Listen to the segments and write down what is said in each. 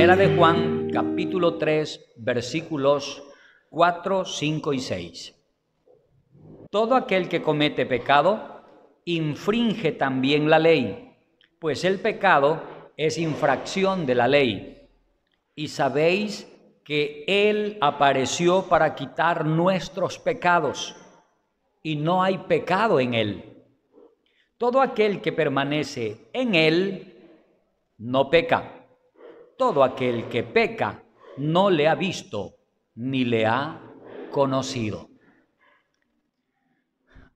Primera de Juan, capítulo 3, versículos 4, 5 y 6. Todo aquel que comete pecado infringe también la ley, pues el pecado es infracción de la ley. Y sabéis que Él apareció para quitar nuestros pecados, y no hay pecado en Él. Todo aquel que permanece en Él no peca. Todo aquel que peca no le ha visto ni le ha conocido.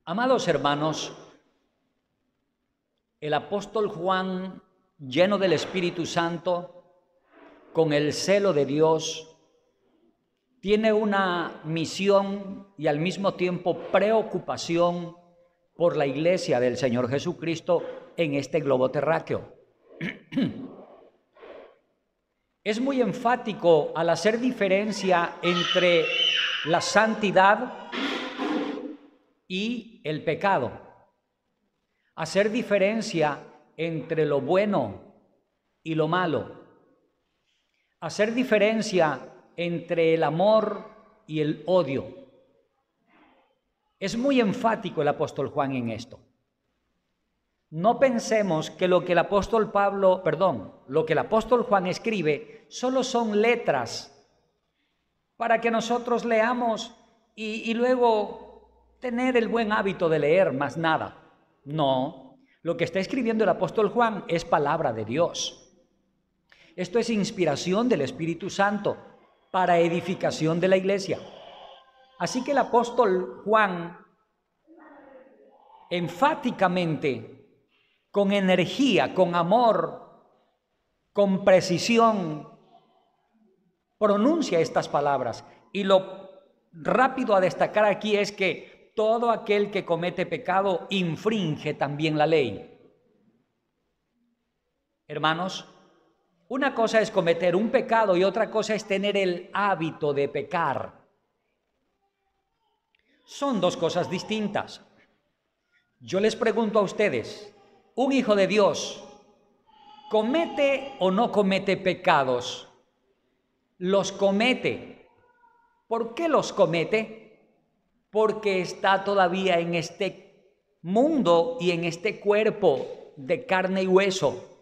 Amados hermanos, el apóstol Juan, lleno del Espíritu Santo, con el celo de Dios, tiene una misión y al mismo tiempo preocupación por la iglesia del Señor Jesucristo en este globo terráqueo. Es muy enfático al hacer diferencia entre la santidad y el pecado. Hacer diferencia entre lo bueno y lo malo. Hacer diferencia entre el amor y el odio. Es muy enfático el apóstol Juan en esto. No pensemos que lo que el apóstol Juan escribe solo son letras para que nosotros leamos y luego tener el buen hábito de leer más nada. No, lo que está escribiendo el apóstol Juan es palabra de Dios. Esto es inspiración del Espíritu Santo para edificación de la iglesia. Así que el apóstol Juan enfáticamente, con energía, con amor, con precisión, pronuncia estas palabras. Y lo rápido a destacar aquí es que todo aquel que comete pecado infringe también la ley. Hermanos, una cosa es cometer un pecado y otra cosa es tener el hábito de pecar. Son dos cosas distintas. Yo les pregunto a ustedes, ¿un hijo de Dios comete o no comete pecados? Los comete. ¿Por qué los comete? Porque está todavía en este mundo y en este cuerpo de carne y hueso.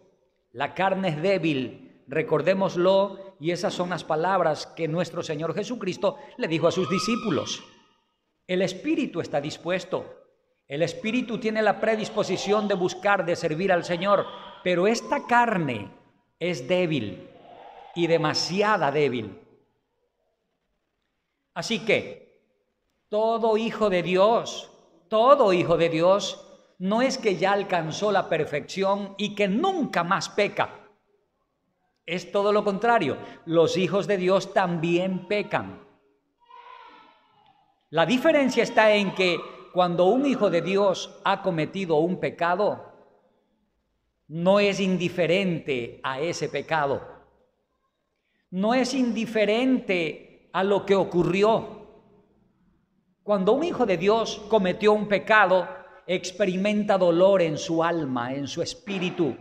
La carne es débil, recordémoslo, y esas son las palabras que nuestro Señor Jesucristo le dijo a sus discípulos. El espíritu está dispuesto. El espíritu tiene la predisposición de buscar, de servir al Señor, pero esta carne es débil y demasiada débil. Así que todo hijo de Dios no es que ya alcanzó la perfección y que nunca más peca. Es todo lo contrario, los hijos de Dios también pecan. La diferencia está en que cuando un hijo de Dios ha cometido un pecado, no es indiferente a ese pecado. No es indiferente a lo que ocurrió. Cuando un hijo de Dios cometió un pecado, experimenta dolor en su alma, en su espíritu.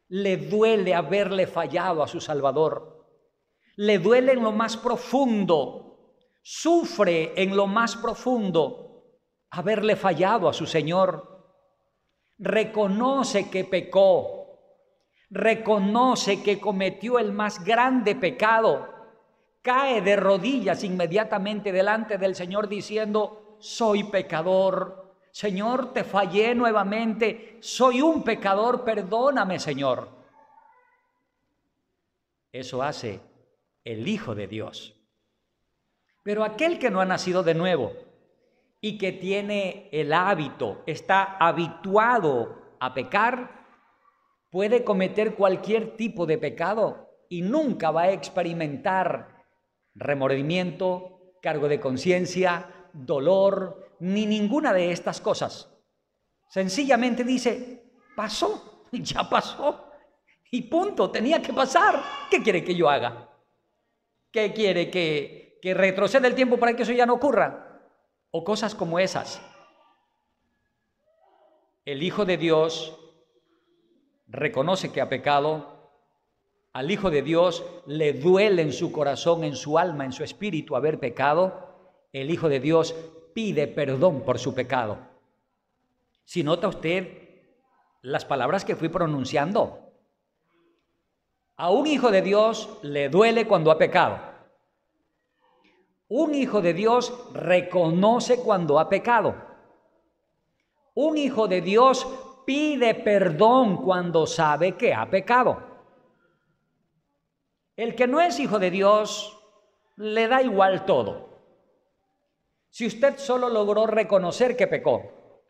Le duele haberle fallado a su Salvador. Le duele en lo más profundo. Sufre en lo más profundo haberle fallado a su Señor. Reconoce que pecó, reconoce que cometió el más grande pecado, cae de rodillas inmediatamente delante del Señor diciendo: soy pecador, Señor, te fallé nuevamente, soy un pecador, perdóname, Señor. Eso hace el Hijo de Dios. Pero aquel que no ha nacido de nuevo y que tiene el hábito, está habituado a pecar, puede cometer cualquier tipo de pecado y nunca va a experimentar remordimiento, cargo de conciencia, dolor, ni ninguna de estas cosas. Sencillamente dice: pasó, ya pasó, y punto, tenía que pasar. ¿Qué quiere que yo haga? ¿Qué quiere que retroceda el tiempo para que eso ya no ocurra? O cosas como esas. El Hijo de Dios reconoce que ha pecado, al Hijo de Dios le duele en su corazón, en su alma, en su espíritu haber pecado, el Hijo de Dios pide perdón por su pecado. Si nota usted las palabras que fui pronunciando, a un hijo de Dios le duele cuando ha pecado. Un hijo de Dios reconoce cuando ha pecado. Un hijo de Dios pide perdón cuando sabe que ha pecado. El que no es hijo de Dios le da igual todo. Si usted solo logró reconocer que pecó,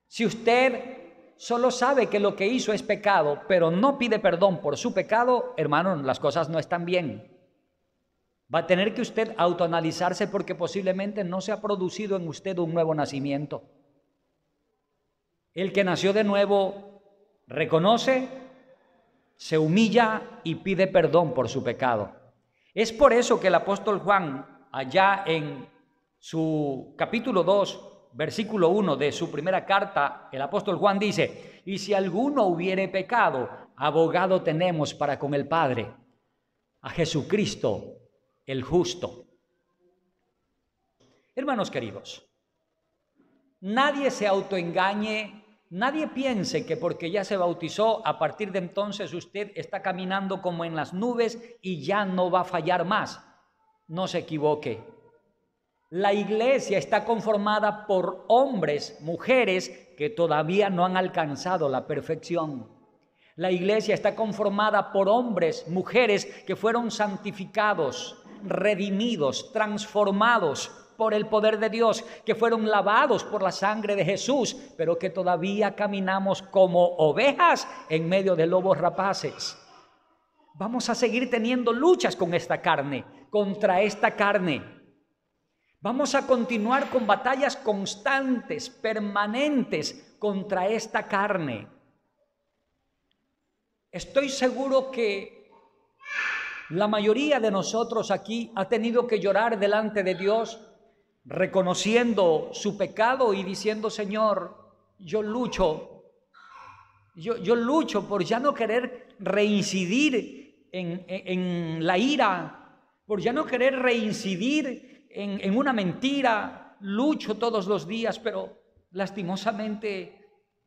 si usted solo sabe que lo que hizo es pecado, pero no pide perdón por su pecado, hermano, las cosas no están bien. Va a tener que usted autoanalizarse porque posiblemente no se ha producido en usted un nuevo nacimiento. El que nació de nuevo reconoce, se humilla y pide perdón por su pecado. Es por eso que el apóstol Juan, allá en su capítulo 2, versículo 1 de su primera carta, el apóstol Juan dice: y si alguno hubiere pecado, abogado tenemos para con el Padre, a Jesucristo el justo. Hermanos queridos, nadie se autoengañe, nadie piense que porque ya se bautizó, a partir de entonces usted está caminando como en las nubes y ya no va a fallar más. No se equivoque. La iglesia está conformada por hombres, mujeres que todavía no han alcanzado la perfección. La iglesia está conformada por hombres, mujeres que fueron santificados, redimidos, transformados por el poder de Dios, que fueron lavados por la sangre de Jesús, pero que todavía caminamos como ovejas en medio de lobos rapaces. Vamos a seguir teniendo luchas con esta carne, contra esta carne. Vamos a continuar con batallas constantes, permanentes contra esta carne. Estoy seguro que la mayoría de nosotros aquí ha tenido que llorar delante de Dios, reconociendo su pecado y diciendo: Señor, yo lucho por ya no querer reincidir en la ira, por ya no querer reincidir en una mentira. Lucho todos los días, pero lastimosamente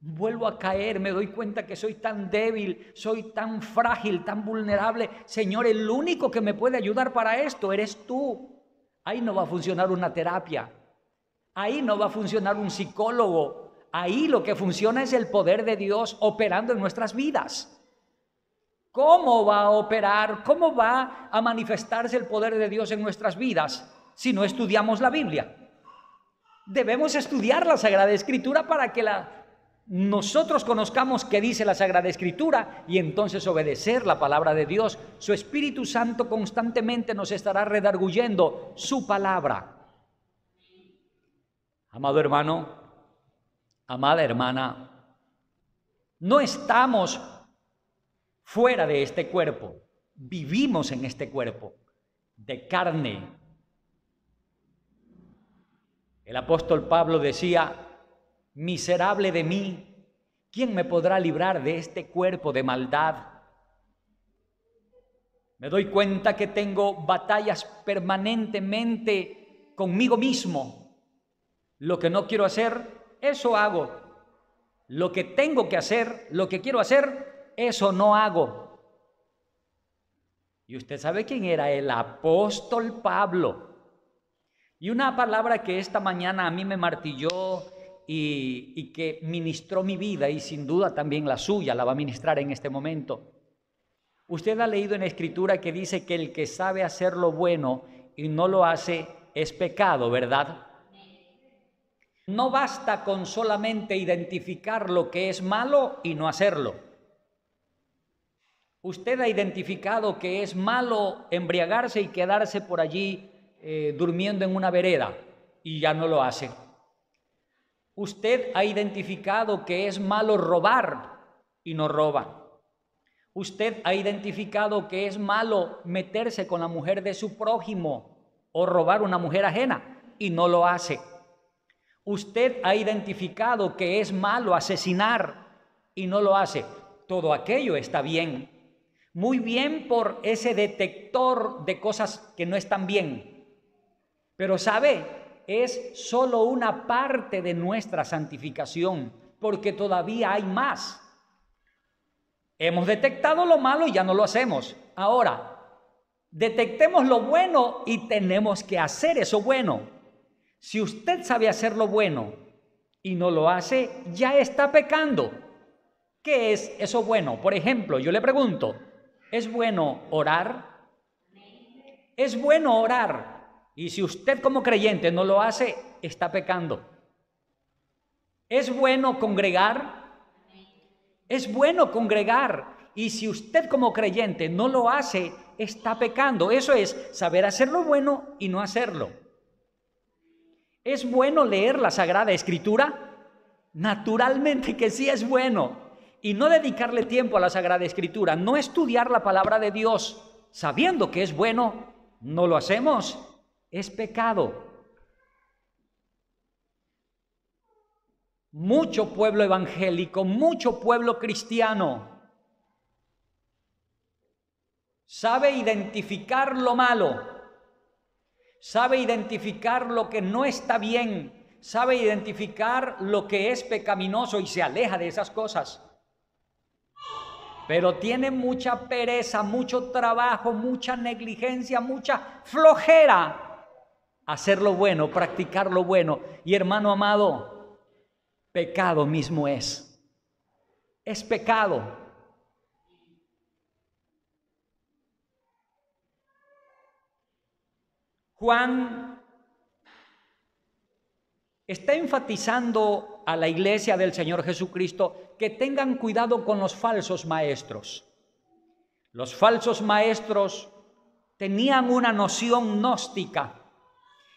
vuelvo a caer, me doy cuenta que soy tan débil, soy tan frágil, tan vulnerable. Señor, el único que me puede ayudar para esto eres tú. Ahí no va a funcionar una terapia, ahí no va a funcionar un psicólogo, ahí lo que funciona es el poder de Dios operando en nuestras vidas. ¿Cómo va a operar, cómo va a manifestarse el poder de Dios en nuestras vidas si no estudiamos la Biblia? Debemos estudiar la Sagrada Escritura para que nosotros conozcamos qué dice la Sagrada Escritura y entonces obedecer la palabra de Dios. Su Espíritu Santo constantemente nos estará redarguyendo su palabra. Amado hermano, amada hermana, no estamos fuera de este cuerpo, vivimos en este cuerpo de carne. El apóstol Pablo decía: miserable de mí, ¿quién me podrá librar de este cuerpo de maldad? Me doy cuenta que tengo batallas permanentemente conmigo mismo. Lo que no quiero hacer, eso hago. Lo que tengo que hacer, lo que quiero hacer, eso no hago. Y usted sabe quién era el apóstol Pablo. Y una palabra que esta mañana a mí me martilló y que ministró mi vida, y sin duda también la suya, la va a ministrar en este momento. Usted ha leído en la Escritura que dice que el que sabe hacer lo bueno y no lo hace es pecado, ¿verdad? No basta con solamente identificar lo que es malo y no hacerlo. Usted ha identificado que es malo embriagarse y quedarse por allí durmiendo en una vereda y ya no lo hace. Usted ha identificado que es malo robar y no roba. Usted ha identificado que es malo meterse con la mujer de su prójimo o robar una mujer ajena y no lo hace. Usted ha identificado que es malo asesinar y no lo hace. Todo aquello está bien. Muy bien por ese detector de cosas que no están bien. Pero ¿sabe? Es solo una parte de nuestra santificación, porque todavía hay más. Hemos detectado lo malo y ya no lo hacemos. Ahora, detectemos lo bueno y tenemos que hacer eso bueno. Si usted sabe hacer lo bueno y no lo hace, ya está pecando. ¿Qué es eso bueno? Por ejemplo, yo le pregunto, ¿es bueno orar? Es bueno orar. Y si usted como creyente no lo hace, está pecando. ¿Es bueno congregar? Es bueno congregar. Y si usted como creyente no lo hace, está pecando. Eso es saber hacer lo bueno y no hacerlo. ¿Es bueno leer la Sagrada Escritura? Naturalmente que sí es bueno. Y no dedicarle tiempo a la Sagrada Escritura, no estudiar la palabra de Dios, sabiendo que es bueno, no lo hacemos, es pecado. Mucho pueblo evangélico, mucho pueblo cristiano sabe identificar lo malo, sabe identificar lo que no está bien, sabe identificar lo que es pecaminoso y se aleja de esas cosas. Pero tiene mucha pereza, mucho trabajo, mucha negligencia, mucha flojera hacer lo bueno, practicar lo bueno. Y hermano amado, pecado mismo es pecado. Juan está enfatizando a la iglesia del Señor Jesucristo que tengan cuidado con los falsos maestros. Los falsos maestros tenían una noción gnóstica.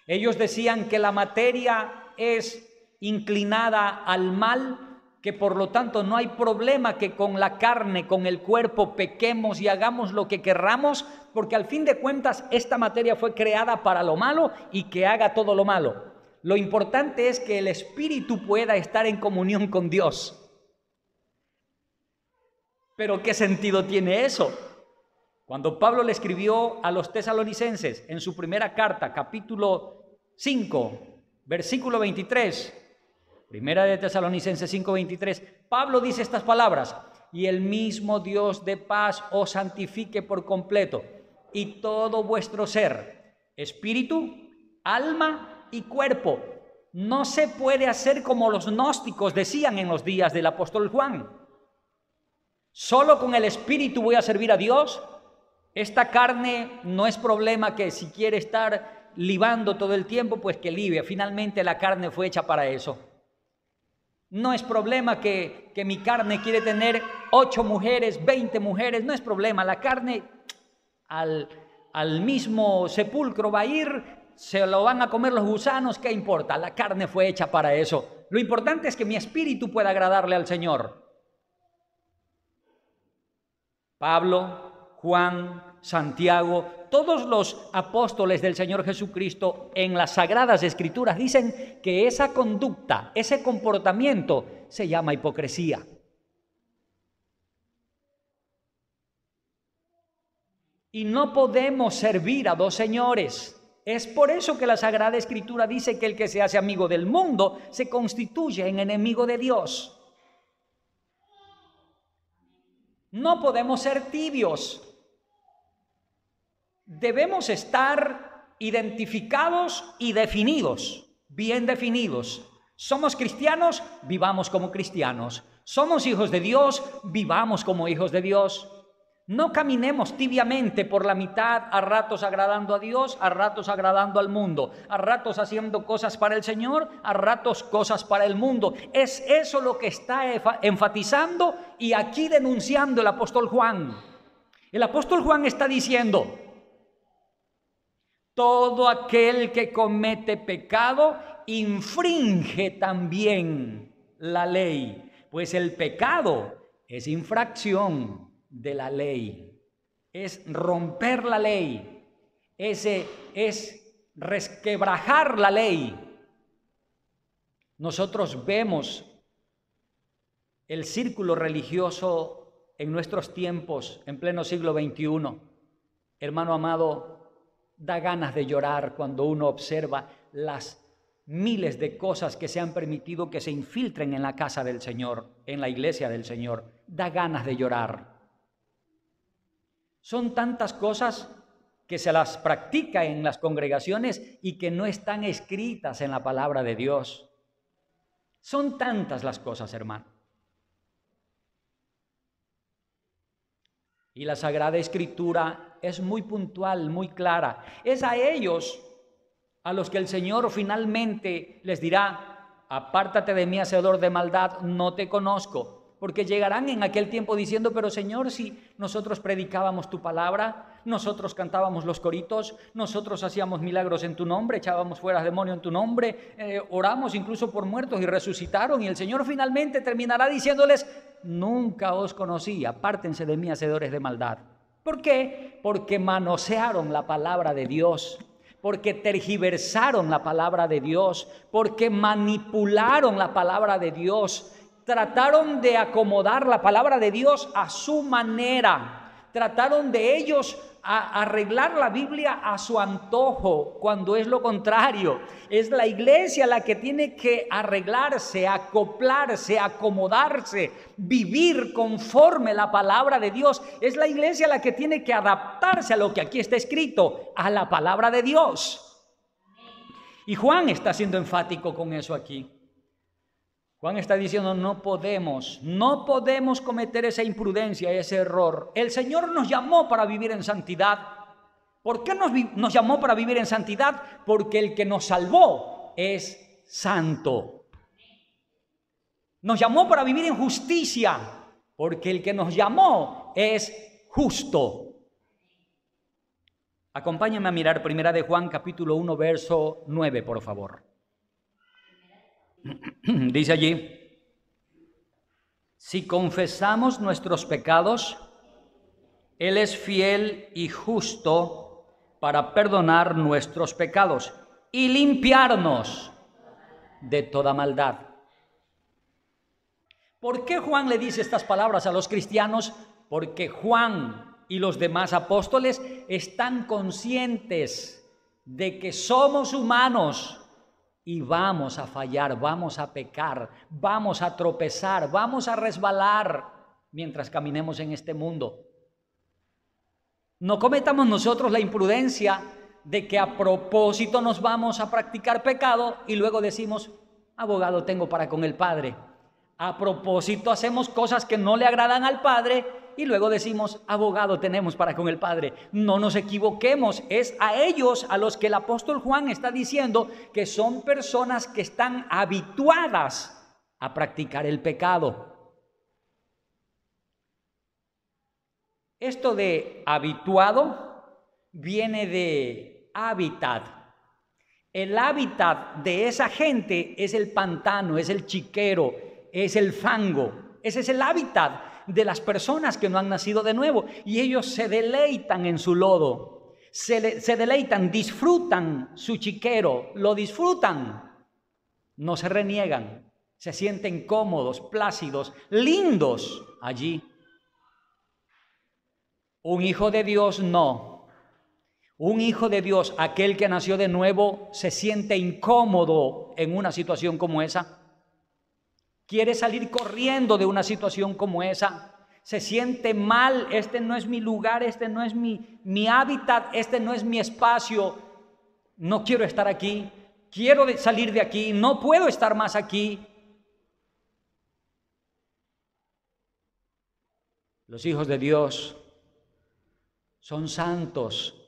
Ellos decían que la materia es inclinada al mal, que por lo tanto no hay problema que con la carne, con el cuerpo, pequemos y hagamos lo que querramos, porque al fin de cuentas esta materia fue creada para lo malo y que haga todo lo malo. Lo importante es que el espíritu pueda estar en comunión con Dios. ¿Pero qué sentido tiene eso? Cuando Pablo le escribió a los tesalonicenses en su primera carta, capítulo 5, versículo 23, primera de Tesalonicenses 5:23, Pablo dice estas palabras: y el mismo Dios de paz os santifique por completo, y todo vuestro ser, espíritu, alma y cuerpo. No se puede hacer como los gnósticos decían en los días del apóstol Juan. Solo con el espíritu voy a servir a Dios. Esta carne no es problema, que si quiere estar libando todo el tiempo, pues que libe. Finalmente la carne fue hecha para eso. No es problema que mi carne quiere tener 8 mujeres, 20 mujeres. No es problema. La carne al mismo sepulcro va a ir, se lo van a comer los gusanos. ¿Qué importa? La carne fue hecha para eso. Lo importante es que mi espíritu pueda agradarle al Señor. Pablo, Juan, Santiago, todos los apóstoles del Señor Jesucristo en las Sagradas Escrituras dicen que esa conducta, ese comportamiento se llama hipocresía. Y no podemos servir a dos señores. Es por eso que la Sagrada Escritura dice que el que se hace amigo del mundo se constituye en enemigo de Dios. No podemos ser tibios. Debemos estar identificados y definidos, bien definidos. Somos cristianos, vivamos como cristianos. Somos hijos de Dios, vivamos como hijos de Dios. No caminemos tibiamente por la mitad, a ratos agradando a Dios, a ratos agradando al mundo, a ratos haciendo cosas para el Señor, a ratos cosas para el mundo. Es eso lo que está enfatizando y aquí denunciando el apóstol Juan. El apóstol Juan está diciendo: todo aquel que comete pecado infringe también la ley, pues el pecado es infracción de la ley, es romper la ley, es resquebrajar la ley. Nosotros vemos el círculo religioso en nuestros tiempos, en pleno siglo XXI, hermano amado, da ganas de llorar cuando uno observa las miles de cosas que se han permitido que se infiltren en la casa del Señor, en la iglesia del Señor. Da ganas de llorar. Son tantas cosas que se las practica en las congregaciones y que no están escritas en la palabra de Dios. Son tantas las cosas, hermano. Y la Sagrada Escritura es muy puntual, muy clara. Es a ellos a los que el Señor finalmente les dirá: apártate de mí, hacedor de maldad, no te conozco. Porque llegarán en aquel tiempo diciendo: pero Señor, si nosotros predicábamos tu palabra, nosotros cantábamos los coritos, nosotros hacíamos milagros en tu nombre, echábamos fuera demonios en tu nombre, oramos incluso por muertos y resucitaron. Y el Señor finalmente terminará diciéndoles: nunca os conocí, apártense de mí, hacedores de maldad. ¿Por qué? Porque manosearon la palabra de Dios, porque tergiversaron la palabra de Dios, porque manipularon la palabra de Dios. Trataron de acomodar la palabra de Dios a su manera. Trataron de ellos arreglar la Biblia a su antojo, cuando es lo contrario. Es la iglesia la que tiene que arreglarse, acoplarse, acomodarse, vivir conforme la palabra de Dios. Es la iglesia la que tiene que adaptarse a lo que aquí está escrito, a la palabra de Dios. Y Juan está siendo enfático con eso aquí. Juan está diciendo: no podemos cometer esa imprudencia, ese error. El Señor nos llamó para vivir en santidad. ¿Por qué nos llamó para vivir en santidad? Porque el que nos salvó es santo. Nos llamó para vivir en justicia, porque el que nos llamó es justo. Acompáñenme a mirar Primera de Juan, capítulo 1, verso 9, por favor. Dice allí: si confesamos nuestros pecados, Él es fiel y justo para perdonar nuestros pecados y limpiarnos de toda maldad. ¿Por qué Juan le dice estas palabras a los cristianos? Porque Juan y los demás apóstoles están conscientes de que somos humanos y vamos a fallar, vamos a pecar, vamos a tropezar, vamos a resbalar mientras caminemos en este mundo. No cometamos nosotros la imprudencia de que a propósito nos vamos a practicar pecado y luego decimos: abogado tengo para con el Padre. A propósito hacemos cosas que no le agradan al Padre y luego decimos: abogado tenemos para con el Padre. No nos equivoquemos. Es a ellos a los que el apóstol Juan está diciendo que son personas que están habituadas a practicar el pecado. Esto de habituado viene de hábitat. El hábitat de esa gente es el pantano, es el chiquero, es el fango. Ese es el hábitat de las personas que no han nacido de nuevo, y ellos se deleitan en su lodo, se deleitan, disfrutan su chiquero, lo disfrutan, no se reniegan, se sienten cómodos, plácidos, lindos allí. Un hijo de Dios no. Un hijo de Dios, aquel que nació de nuevo, se siente incómodo en una situación como esa. Quiere salir corriendo de una situación como esa. Se siente mal: este no es mi lugar, este no es mi hábitat, este no es mi espacio. No quiero estar aquí, quiero salir de aquí, no puedo estar más aquí. Los hijos de Dios son santos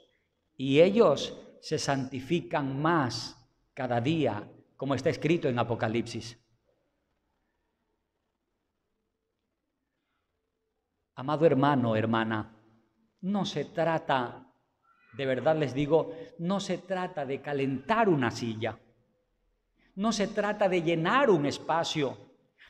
y ellos se santifican más cada día, como está escrito en Apocalipsis. Amado hermano, hermana, no se trata, de verdad les digo, no se trata de calentar una silla, no se trata de llenar un espacio,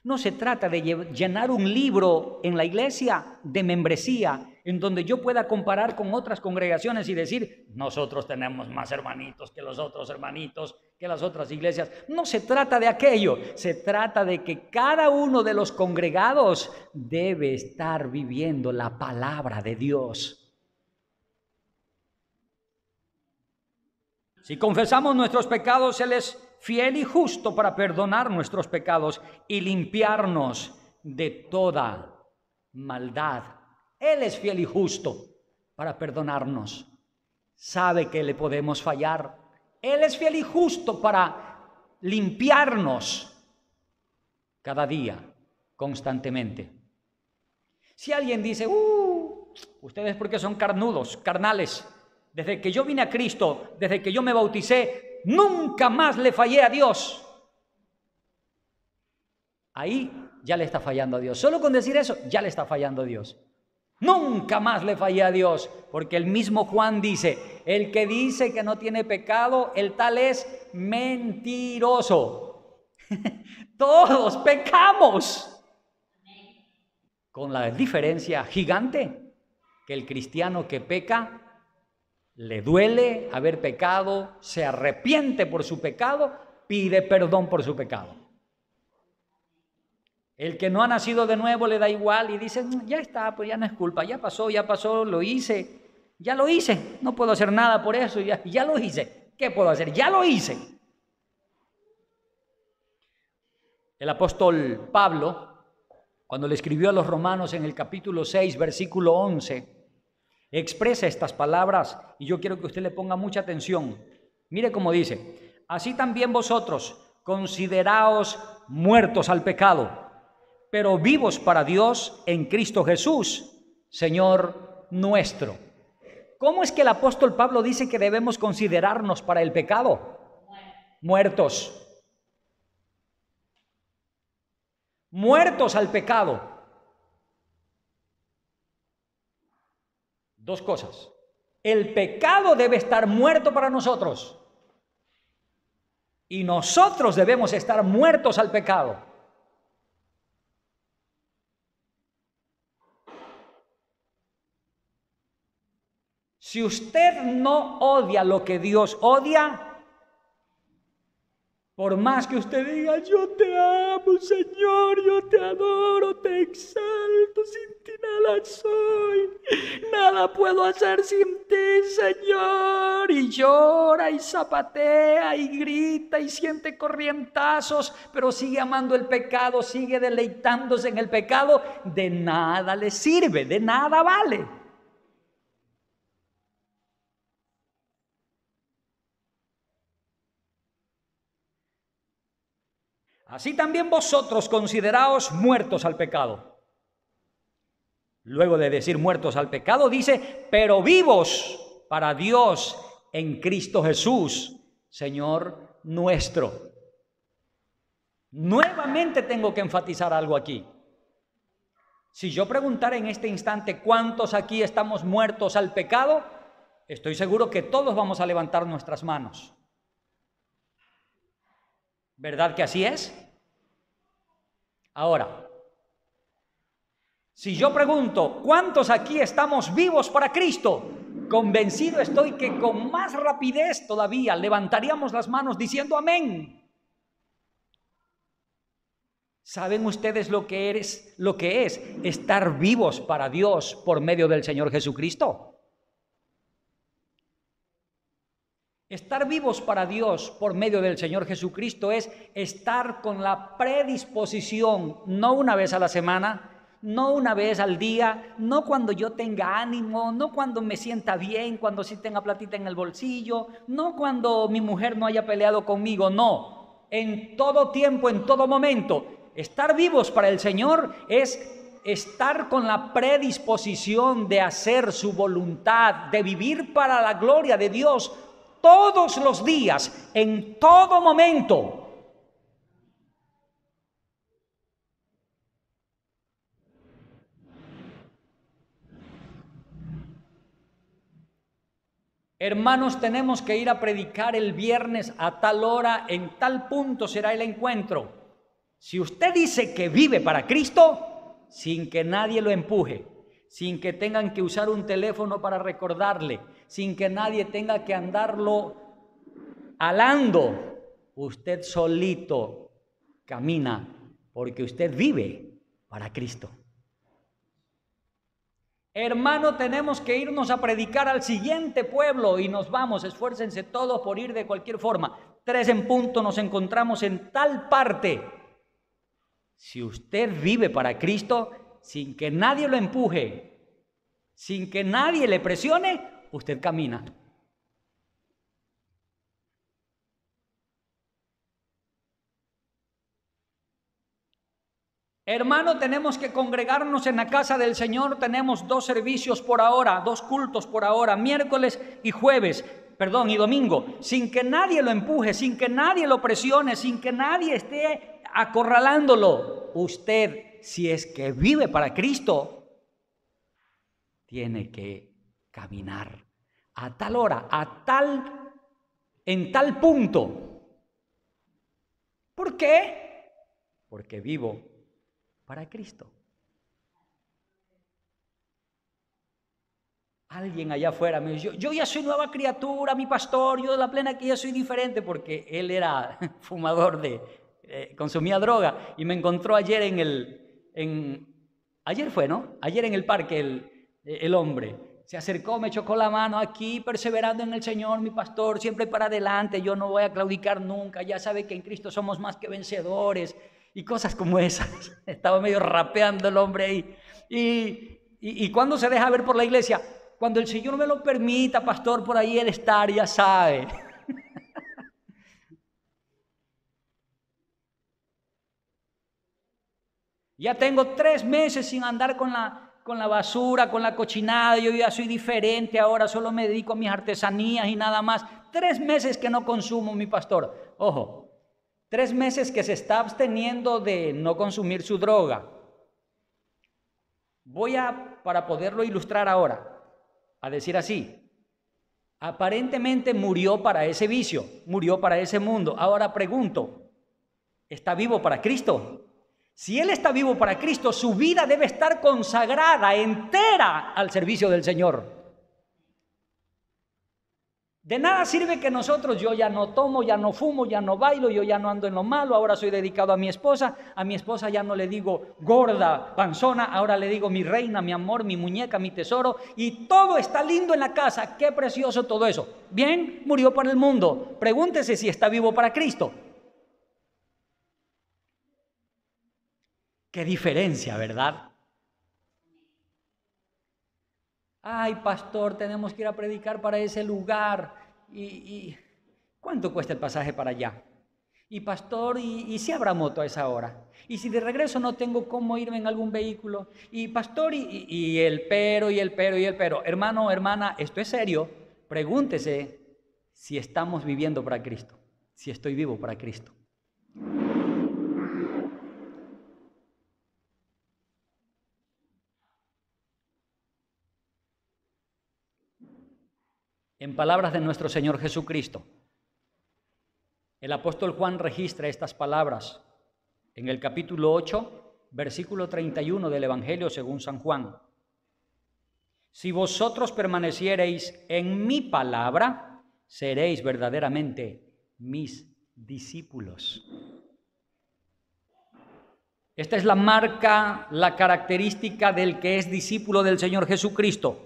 no se trata de llenar un libro en la iglesia de membresía. en donde yo pueda comparar con otras congregaciones y decir, nosotros tenemos más hermanitos que los otros hermanitos, que las otras iglesias. No se trata de aquello, se trata de que cada uno de los congregados debe estar viviendo la palabra de Dios. Si confesamos nuestros pecados, Él es fiel y justo para perdonar nuestros pecados y limpiarnos de toda maldad. Él es fiel y justo para perdonarnos. Sabe que le podemos fallar. Él es fiel y justo para limpiarnos cada día, constantemente. Si alguien dice, ustedes porque son carnudos, carnales, desde que yo vine a Cristo, desde que yo me bauticé, nunca más le fallé a Dios. Ahí ya le está fallando a Dios. Solo con decir eso, ya le está fallando a Dios. Nunca más le fallé a Dios, porque el mismo Juan dice, el que dice que no tiene pecado, el tal es mentiroso. Todos pecamos. Con la diferencia gigante que el cristiano que peca, le duele haber pecado, se arrepiente por su pecado, pide perdón por su pecado. El que no ha nacido de nuevo le da igual y dice, ya está, pues ya no es culpa, ya pasó, lo hice, ya lo hice, no puedo hacer nada por eso, ya lo hice. ¿Qué puedo hacer? Ya lo hice. El apóstol Pablo, cuando le escribió a los romanos en el capítulo 6, versículo 11, expresa estas palabras y yo quiero que usted le ponga mucha atención. Mire cómo dice, así también vosotros consideraos muertos al pecado, pero vivos para Dios en Cristo Jesús, Señor nuestro. ¿Cómo es que el apóstol Pablo dice que debemos considerarnos para el pecado? Muertos. Muertos al pecado. Dos cosas. El pecado debe estar muerto para nosotros. Y nosotros debemos estar muertos al pecado. Si usted no odia lo que Dios odia, por más que usted diga, yo te amo, Señor, yo te adoro, te exalto, sin ti nada soy, nada puedo hacer sin ti, Señor, y llora y zapatea y grita y siente corrientazos, pero sigue amando el pecado, sigue deleitándose en el pecado, de nada le sirve, de nada vale. Así también vosotros consideraos muertos al pecado. Luego de decir muertos al pecado, dice, pero vivos para Dios en Cristo Jesús, Señor nuestro. Nuevamente tengo que enfatizar algo aquí. Si yo preguntara en este instante cuántos aquí estamos muertos al pecado, estoy seguro que todos vamos a levantar nuestras manos. ¿Verdad que así es? Ahora, si yo pregunto, ¿cuántos aquí estamos vivos para Cristo? Convencido estoy que con más rapidez todavía levantaríamos las manos diciendo amén. ¿Saben ustedes lo que es estar vivos para Dios por medio del Señor Jesucristo? Estar vivos para Dios por medio del Señor Jesucristo es estar con la predisposición, no una vez a la semana, no una vez al día, no cuando yo tenga ánimo, no cuando me sienta bien, cuando sí tenga platita en el bolsillo, no cuando mi mujer no haya peleado conmigo, no, en todo tiempo, en todo momento. Estar vivos para el Señor es estar con la predisposición de hacer su voluntad, de vivir para la gloria de Dios todos los días, en todo momento. Hermanos, tenemos que ir a predicar el viernes a tal hora, en tal punto será el encuentro. Si usted dice que vive para Cristo, sin que nadie lo empuje, sin que tengan que usar un teléfono para recordarle, sin que nadie tenga que andarlo alando. Usted solito camina porque usted vive para Cristo. Hermano, tenemos que irnos a predicar al siguiente pueblo y nos vamos. Esfuércense todos por ir de cualquier forma. 3 en punto, nos encontramos en tal parte. Si usted vive para Cristo, sin que nadie lo empuje, sin que nadie le presione, usted camina. Hermano, tenemos que congregarnos en la casa del Señor. Tenemos 2 servicios por ahora, 2 cultos por ahora, miércoles y domingo, sin que nadie lo empuje, sin que nadie lo presione, sin que nadie esté acorralándolo. Usted, si es que vive para Cristo, tiene que caminar a tal hora, en tal punto. ¿Por qué? Porque vivo para Cristo. Alguien allá afuera me dijo, yo ya soy nueva criatura, mi pastor, yo de la plena que ya soy diferente, porque él era fumador consumía droga, y me encontró ayer ayer fue, ¿no? Ayer en el parque el hombre se acercó, me chocó la mano, aquí perseverando en el Señor, mi pastor, siempre para adelante, yo no voy a claudicar nunca, ya sabe que en Cristo somos más que vencedores, y cosas como esas. Estaba medio rapeando el hombre ahí. Y cuando se deja ver por la iglesia, cuando el Señor me lo permita, pastor, por ahí él estar, ya sabe. Ya tengo 3 meses sin andar con la basura, con la cochinada, yo ya soy diferente ahora, solo me dedico a mis artesanías y nada más. 3 meses que no consumo, mi pastor. Ojo, 3 meses que se está absteniendo de no consumir su droga. Para poderlo ilustrar ahora, a decir así, aparentemente murió para ese vicio, murió para ese mundo. Ahora pregunto, ¿está vivo para Cristo? Si él está vivo para Cristo, su vida debe estar consagrada entera al servicio del Señor. De nada sirve que nosotros, yo ya no tomo, ya no fumo, ya no bailo, yo ya no ando en lo malo, ahora soy dedicado a mi esposa ya no le digo gorda, panzona, ahora le digo mi reina, mi amor, mi muñeca, mi tesoro, y todo está lindo en la casa, qué precioso todo eso. Bien, murió para el mundo, pregúntese si está vivo para Cristo. Qué diferencia, ¿verdad? Ay, pastor, tenemos que ir a predicar para ese lugar. ¿Y cuánto cuesta el pasaje para allá? Y pastor, ¿y si habrá moto a esa hora? Y si de regreso no tengo cómo irme en algún vehículo. Y pastor, y el pero. Hermano, hermana, esto es serio. Pregúntese si estamos viviendo para Cristo. Si estoy vivo para Cristo. En palabras de nuestro Señor Jesucristo, el apóstol Juan registra estas palabras en el capítulo 8, versículo 31 del Evangelio según San Juan. Si vosotros permaneciereis en mi palabra, seréis verdaderamente mis discípulos. Esta es la marca, la característica del que es discípulo del Señor Jesucristo.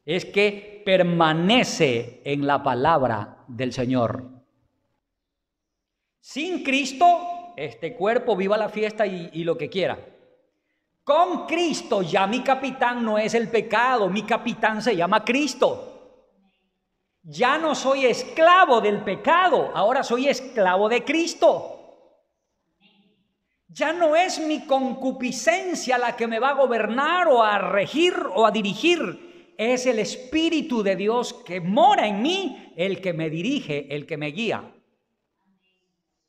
Es que permanece en la palabra del Señor. Sin Cristo, este cuerpo viva la fiesta y lo que quiera. Con Cristo ya mi capitán no es el pecado, mi capitán se llama Cristo. Ya no soy esclavo del pecado, ahora soy esclavo de Cristo. Ya no es mi concupiscencia la que me va a gobernar o a regir o a dirigir. Es el Espíritu de Dios que mora en mí, el que me dirige, el que me guía.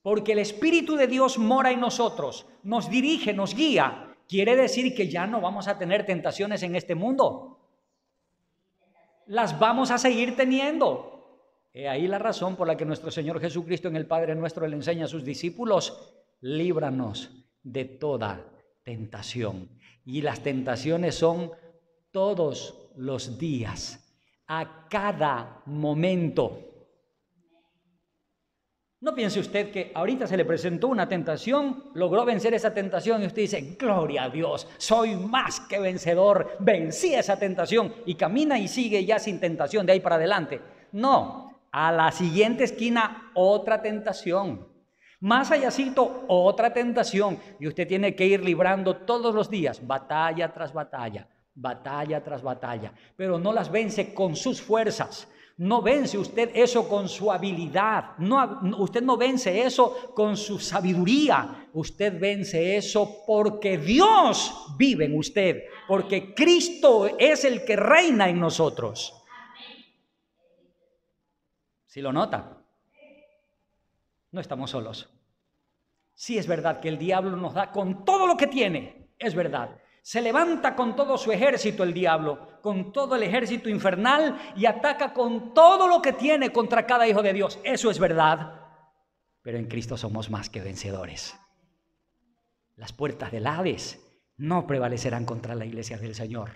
Porque el Espíritu de Dios mora en nosotros, nos dirige, nos guía. Quiere decir que ya no vamos a tener tentaciones en este mundo. Las vamos a seguir teniendo. He ahí la razón por la que nuestro Señor Jesucristo en el Padre Nuestro le enseña a sus discípulos, líbranos de toda tentación. Y las tentaciones son todos los días, a cada momento. No piense usted que ahorita se le presentó una tentación, logró vencer esa tentación y usted dice, gloria a Dios, soy más que vencedor, vencí esa tentación y camina y sigue ya sin tentación de ahí para adelante. No, a la siguiente esquina otra tentación, más allácito otra tentación y usted tiene que ir librando todos los días, batalla tras batalla, batalla tras batalla, pero no las vence con sus fuerzas. No vence usted eso con su habilidad, usted no vence eso con su sabiduría, usted vence eso porque Dios vive en usted, porque Cristo es el que reina en nosotros. ¿Sí lo nota? No estamos solos. Sí es verdad que el diablo nos da con todo lo que tiene, es verdad. Se levanta con todo su ejército el diablo, con todo el ejército infernal y ataca con todo lo que tiene contra cada hijo de Dios. Eso es verdad. Pero en Cristo somos más que vencedores. Las puertas del Hades no prevalecerán contra la iglesia del Señor.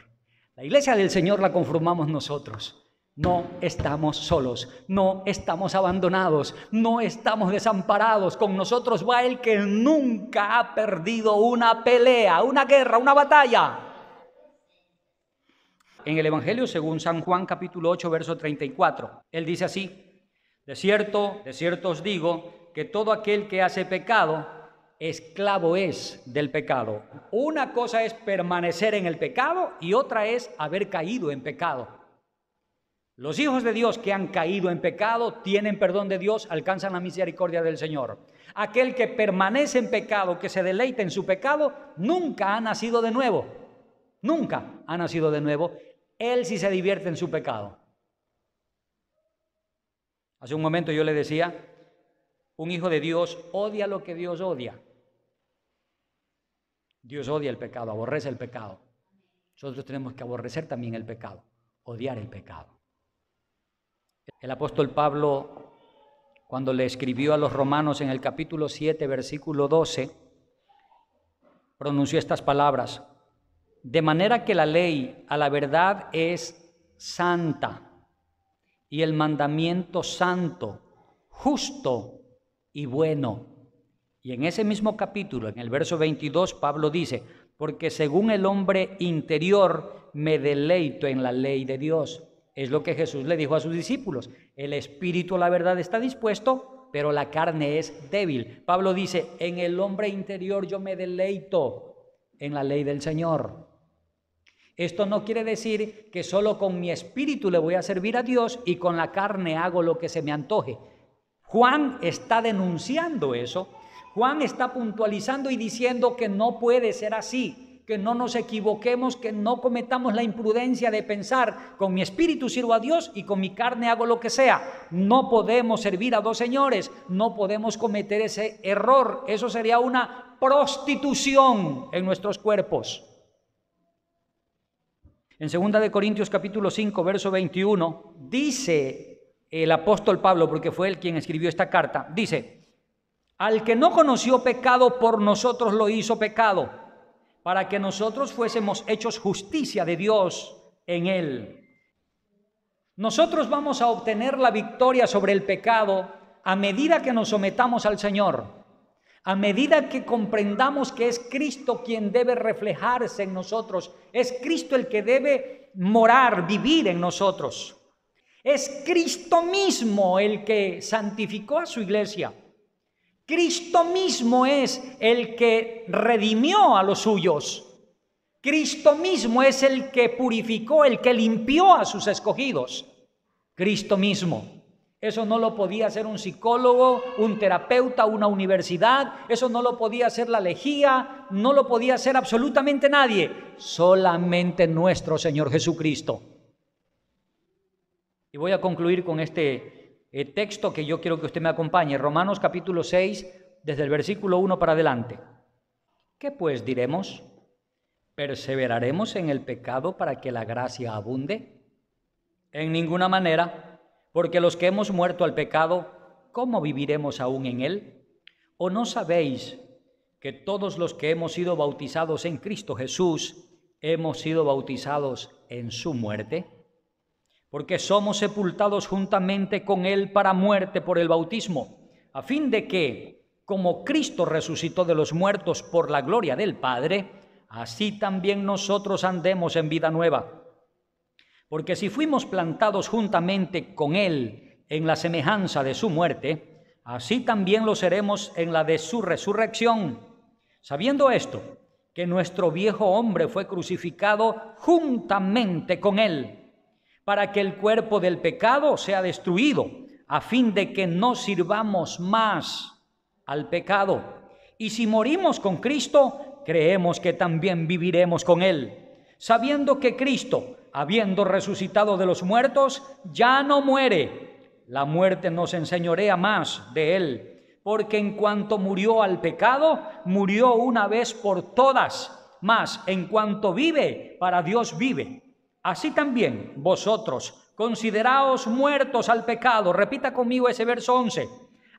La iglesia del Señor la conformamos nosotros. No estamos solos, no estamos abandonados, no estamos desamparados. Con nosotros va el que nunca ha perdido una pelea, una guerra, una batalla. En el Evangelio según San Juan capítulo 8 verso 34, él dice así: de cierto os digo que todo aquel que hace pecado, esclavo es del pecado. Una cosa es permanecer en el pecado y otra es haber caído en pecado. Los hijos de Dios que han caído en pecado tienen perdón de Dios, alcanzan la misericordia del Señor. Aquel que permanece en pecado, que se deleita en su pecado, nunca ha nacido de nuevo. Nunca ha nacido de nuevo. Él sí se divierte en su pecado. Hace un momento yo le decía, un hijo de Dios odia lo que Dios odia. Dios odia el pecado, aborrece el pecado. Nosotros tenemos que aborrecer también el pecado, odiar el pecado. El apóstol Pablo, cuando le escribió a los romanos en el capítulo 7, versículo 12, pronunció estas palabras: de manera que la ley a la verdad es santa, y el mandamiento santo, justo y bueno. Y en ese mismo capítulo, en el verso 22, Pablo dice: porque según el hombre interior me deleito en la ley de Dios. Es lo que Jesús le dijo a sus discípulos. El espíritu, la verdad, está dispuesto, pero la carne es débil. Pablo dice, en el hombre interior yo me deleito en la ley del Señor. Esto no quiere decir que solo con mi espíritu le voy a servir a Dios y con la carne hago lo que se me antoje. Juan está denunciando eso. Juan está puntualizando y diciendo que no puede ser así, que no nos equivoquemos, que no cometamos la imprudencia de pensar, con mi espíritu sirvo a Dios y con mi carne hago lo que sea. No podemos servir a dos señores, no podemos cometer ese error. Eso sería una prostitución en nuestros cuerpos. En 2 Corintios capítulo 5, verso 21, dice el apóstol Pablo, porque fue él quien escribió esta carta, dice: al que no conoció pecado, por nosotros lo hizo pecado, para que nosotros fuésemos hechos justicia de Dios en él. Nosotros vamos a obtener la victoria sobre el pecado a medida que nos sometamos al Señor, a medida que comprendamos que es Cristo quien debe reflejarse en nosotros, es Cristo el que debe morar, vivir en nosotros. Es Cristo mismo el que santificó a su iglesia. Cristo mismo es el que redimió a los suyos. Cristo mismo es el que purificó, el que limpió a sus escogidos. Cristo mismo. Eso no lo podía hacer un psicólogo, un terapeuta, una universidad. Eso no lo podía hacer la lejía, no lo podía hacer absolutamente nadie. Solamente nuestro Señor Jesucristo. Y voy a concluir con este texto que yo quiero que usted me acompañe, Romanos capítulo 6, desde el versículo 1 para adelante. ¿Qué pues diremos? ¿Perseveraremos en el pecado para que la gracia abunde? En ninguna manera, porque los que hemos muerto al pecado, ¿cómo viviremos aún en él? ¿O no sabéis que todos los que hemos sido bautizados en Cristo Jesús, hemos sido bautizados en su muerte, porque somos sepultados juntamente con Él para muerte por el bautismo, a fin de que, como Cristo resucitó de los muertos por la gloria del Padre, así también nosotros andemos en vida nueva. Porque si fuimos plantados juntamente con Él en la semejanza de su muerte, así también lo seremos en la de su resurrección. Sabiendo esto, que nuestro viejo hombre fue crucificado juntamente con Él, para que el cuerpo del pecado sea destruido, a fin de que no sirvamos más al pecado. Y si morimos con Cristo, creemos que también viviremos con Él, sabiendo que Cristo, habiendo resucitado de los muertos, ya no muere. La muerte no se enseñorea más de Él, porque en cuanto murió al pecado, murió una vez por todas, mas en cuanto vive, para Dios vive. Así también vosotros, consideraos muertos al pecado. Repita conmigo ese verso 11.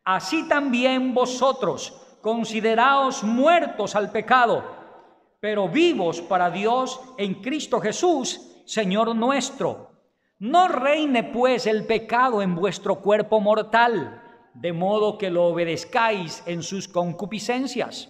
Así también vosotros, consideraos muertos al pecado, pero vivos para Dios en Cristo Jesús, Señor nuestro. No reine pues el pecado en vuestro cuerpo mortal, de modo que lo obedezcáis en sus concupiscencias.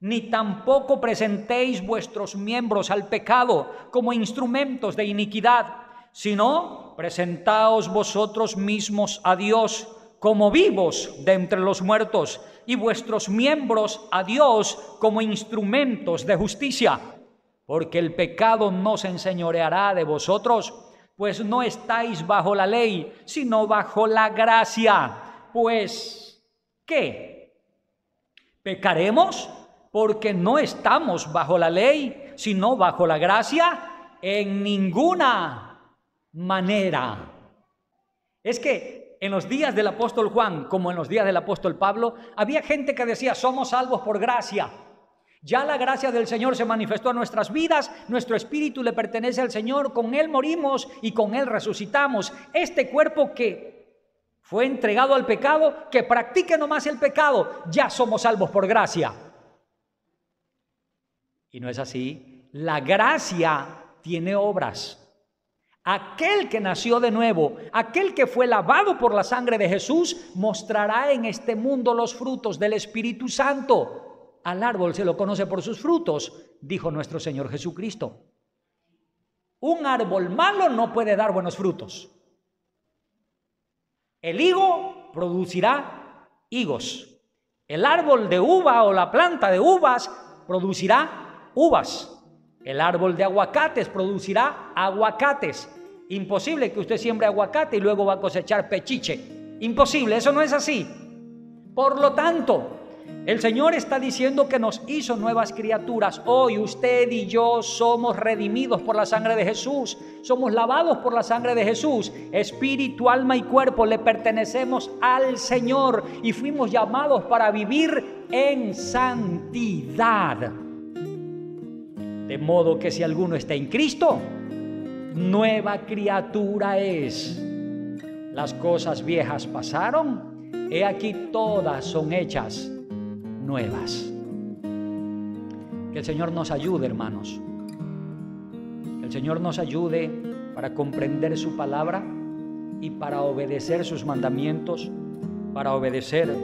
Ni tampoco presentéis vuestros miembros al pecado como instrumentos de iniquidad, sino presentaos vosotros mismos a Dios como vivos de entre los muertos, y vuestros miembros a Dios como instrumentos de justicia. Porque el pecado no se enseñoreará de vosotros, pues no estáis bajo la ley, sino bajo la gracia. Pues, ¿qué? ¿Pecaremos porque no estamos bajo la ley, sino bajo la gracia? En ninguna manera. Es que en los días del apóstol Juan, como en los días del apóstol Pablo, había gente que decía, somos salvos por gracia. Ya la gracia del Señor se manifestó en nuestras vidas, nuestro espíritu le pertenece al Señor, con Él morimos y con Él resucitamos. Este cuerpo que fue entregado al pecado, que practique nomás el pecado, ya somos salvos por gracia. Y no es así. La gracia tiene obras. Aquel que nació de nuevo, aquel que fue lavado por la sangre de Jesús, mostrará en este mundo los frutos del Espíritu Santo. Al árbol se lo conoce por sus frutos, dijo nuestro Señor Jesucristo. Un árbol malo no puede dar buenos frutos. El higo producirá higos. El árbol de uva o la planta de uvas producirá uvas. El árbol de aguacates producirá aguacates. Imposible que usted siembre aguacate y luego va a cosechar pechiche. Imposible, eso no es así. Por lo tanto, el Señor está diciendo que nos hizo nuevas criaturas. Hoy usted y yo somos redimidos por la sangre de Jesús. Somos lavados por la sangre de Jesús. Espíritu, alma y cuerpo le pertenecemos al Señor y fuimos llamados para vivir en santidad. De modo que si alguno está en Cristo, nueva criatura es. Las cosas viejas pasaron, he aquí todas son hechas nuevas. Que el Señor nos ayude, hermanos. Que el Señor nos ayude para comprender su palabra y para obedecer sus mandamientos, para obedecer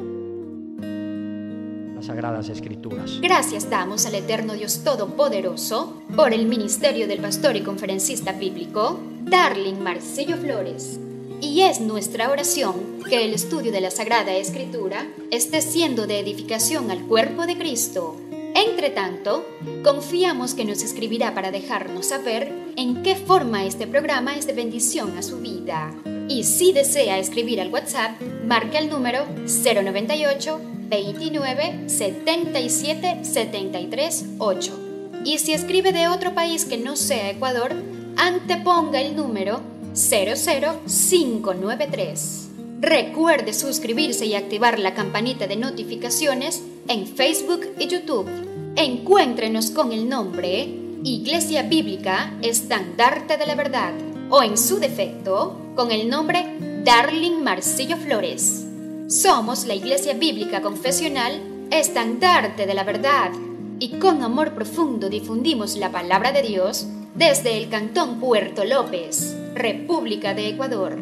las Sagradas Escrituras. Gracias damos al eterno Dios Todopoderoso por el ministerio del pastor y conferencista bíblico Darling Marcillo Flores. Y es nuestra oración que el estudio de la Sagrada Escritura esté siendo de edificación al cuerpo de Cristo. Entre tanto, confiamos que nos escribirá para dejarnos saber en qué forma este programa es de bendición a su vida. Y si desea escribir al WhatsApp, marque el número 098 29 77 73 8. Y si escribe de otro país que no sea Ecuador, anteponga el número 00593. Recuerde suscribirse y activar la campanita de notificaciones en Facebook y YouTube. Encuéntrenos con el nombre Iglesia Bíblica Estandarte de la Verdad, o en su defecto, con el nombre Darling Marcillo Flores. Somos la Iglesia Bíblica Confesional Estandarte de la Verdad, y con amor profundo difundimos la palabra de Dios Desde el Cantón Puerto López, República de Ecuador,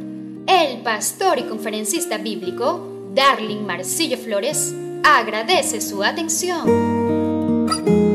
el pastor y conferencista bíblico Darling Marcillo Flores agradece su atención.